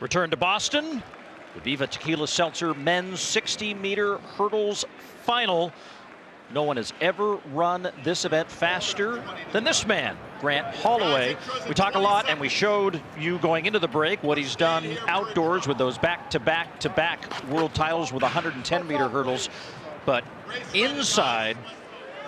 Return to Boston. The Viva Tequila Seltzer men's 60-meter hurdles final. No one has ever run this event faster than this man, Grant Holloway. We talk a lot, and we showed you going into the break what he's done outdoors with those back-to-back world titles with 110-meter hurdles. But inside,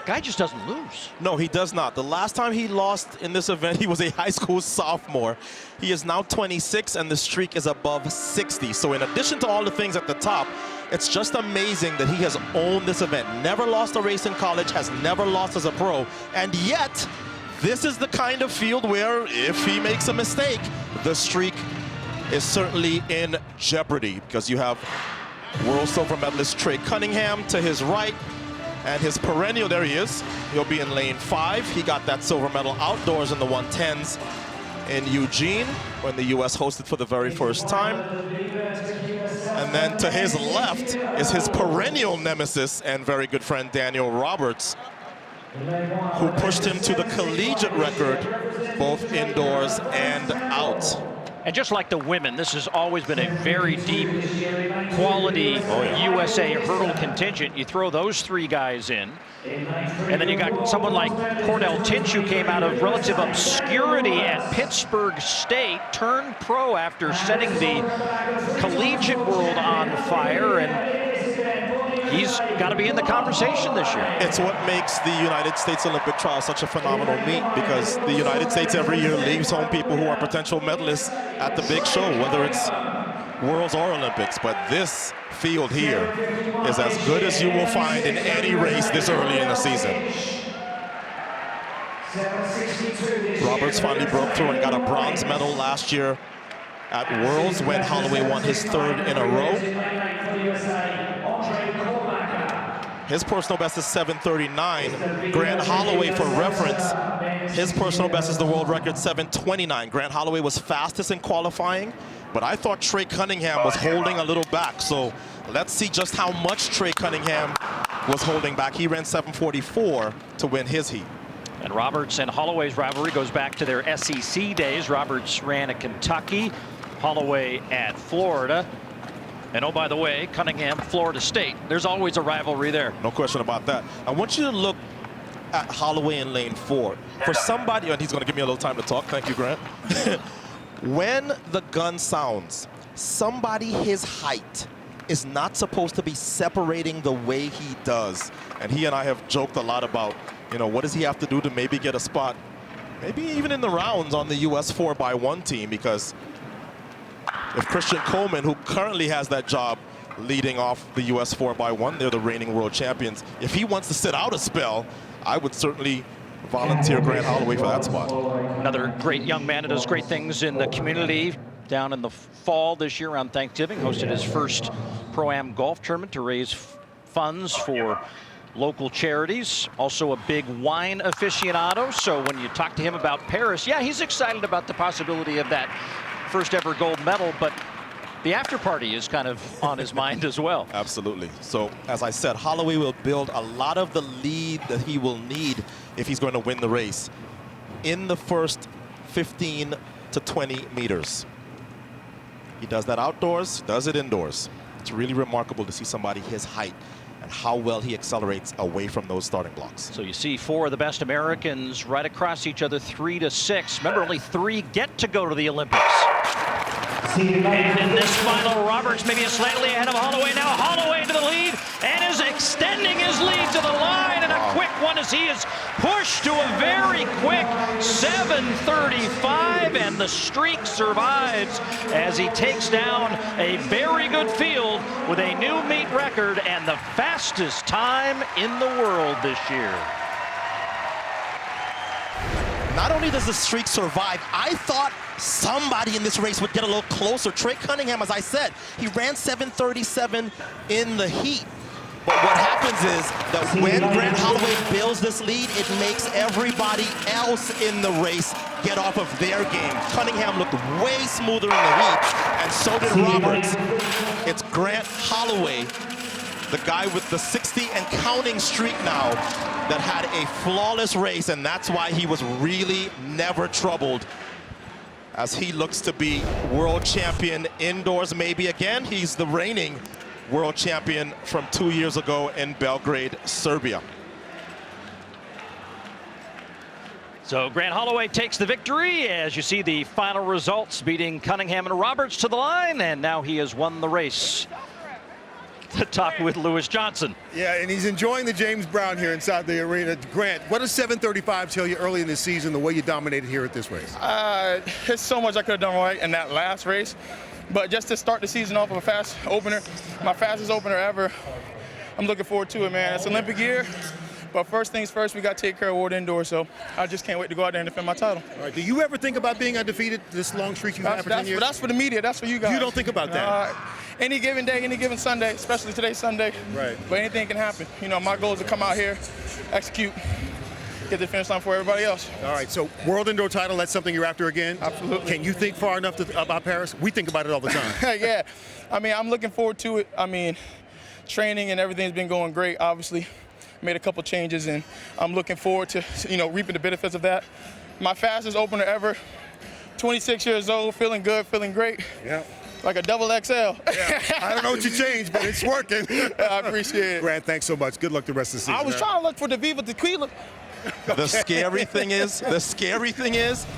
guy just doesn't lose. No, he does not. The last time he lost in this event, he was a high school sophomore. He is now 26, and the streak is above 60. So in addition to all the things at the top, it's just amazing that he has owned this event. Never lost a race in college, has never lost as a pro. And yet, this is the kind of field where if he makes a mistake, the streak is certainly in jeopardy, because you have world silver medalist Trey Cunningham to his right, and his perennial, there he is. He'll be in lane 5. He got that silver medal outdoors in the 110s in Eugene when the U.S. hosted for the very first time. And then to his left is his perennial nemesis and very good friend Daniel Roberts, who pushed him to the collegiate record both indoors and out. And just like the women, this has always been a very deep quality USA hurdle contingent. You throw those three guys in, and then you got someone like Cordell Tinch, who came out of relative obscurity at Pittsburgh State, turned pro after setting the collegiate world on fire, and he's got to be in the conversation this year. It's what makes the United States Olympic trial such a phenomenal meet, because the United States every year leaves home people who are potential medalists at the big show, whether it's Worlds or Olympics. But this field here is as good as you will find in any race this early in the season. Roberts finally broke through and got a bronze medal last year at Worlds when Holloway won his 3rd in a row. His personal best is 7:39. Grant Holloway, for reference, his personal best is the world record 7:29. Grant Holloway was fastest in qualifying, but I thought Trey Cunningham was holding a little back. So let's see just how much Trey Cunningham was holding back. He ran 7:44 to win his heat. And Roberts and Holloway's rivalry goes back to their SEC days. Roberts ran at Kentucky, Holloway at Florida. And oh, by the way, Cunningham, Florida State. There's always a rivalry there. No question about that. I want you to look at Holloway in lane 4. For somebody, and he's going to give me a little time to talk. Thank you, Grant. When the gun sounds, somebody his height is not supposed to be separating the way he does. And he and I have joked a lot about, you know, what does he have to do to maybe get a spot, maybe even in the rounds on the US 4x1 team, because if Christian Coleman, who currently has that job leading off the US 4x1, they're the reigning world champions. If he wants to sit out a spell, I would certainly volunteer Grant Holloway for that spot. Another great young man who does great things in the community. Down in the fall this year around Thanksgiving, hosted his first Pro-Am golf tournament to raise funds for local charities. Also a big wine aficionado. So when you talk to him about Paris, yeah, he's excited about the possibility of that first ever gold medal, but the after party is kind of on his mind as well. Absolutely. So as I said, Holloway will build a lot of the lead that he will need if he's going to win the race in the first 15 to 20 meters. He does that outdoors, does it indoors. It's really remarkable to see somebody his height and how well he accelerates away from those starting blocks. So you see 4 of the best Americans right across each other, 3 to 6. Remember, only 3 get to go to the Olympics. And in this final, Roberts maybe slightly ahead of Holloway. Now Holloway to the lead and is extending his lead to the line, and a quick one as he is pushed to a very quick 7:35, and the streak survives as he takes down a very good field with a new meet record and the fastest time in the world this year. Not only does the streak survive, I thought somebody in this race would get a little closer. Trey Cunningham, as I said, he ran 7:37 in the heat. But what happens is that when Grant Holloway builds this lead, it makes everybody else in the race get off of their game. Cunningham looked way smoother in the heat, and so did Roberts. It's Grant Holloway, the guy with the 60 and counting streak now, that had a flawless race, and that's why he was really never troubled as he looks to be world champion indoors maybe again. He's the reigning world champion from 2 years ago in Belgrade, Serbia. So Grant Holloway takes the victory as you see the final results, beating Cunningham and Roberts to the line, and now he has won the race. To talk with Lewis Johnson. Yeah, and he's enjoying the James Brown here inside the arena. Grant, what does 7:35 tell you early in the season, the way you dominated here at this race? There's so much I could have done right in that last race, but just to start the season off with a fast opener, my fastest opener ever, I'm looking forward to it, man. It's Olympic year, but first things first, we got to take care of World Indoor, so I just can't wait to go out there and defend my title. All right, do you ever think about being undefeated, this long streak you've had for 10 years? That's for the media. That's for you guys. You don't think about that? Any given day, any given Sunday, especially today's Sunday. Right. But anything can happen. You know, my goal is to come out here, execute, get the finish line for everybody else. All right, so World Indoor title, that's something you're after again? Absolutely. Can you think far enough about Paris? We think about it all the time. Yeah. I mean, I'm looking forward to it. I mean, training and everything's been going great, obviously. Made a couple changes, and I'm looking forward to, you know, reaping the benefits of that. My fastest opener ever, 26 years old, feeling good, feeling great. Yeah. Like a double XL. Yeah. I don't know what you changed, but it's working. I appreciate it. Grant, thanks so much. Good luck the rest of the season. I was trying to look for the Viva Tequila. The scary thing is,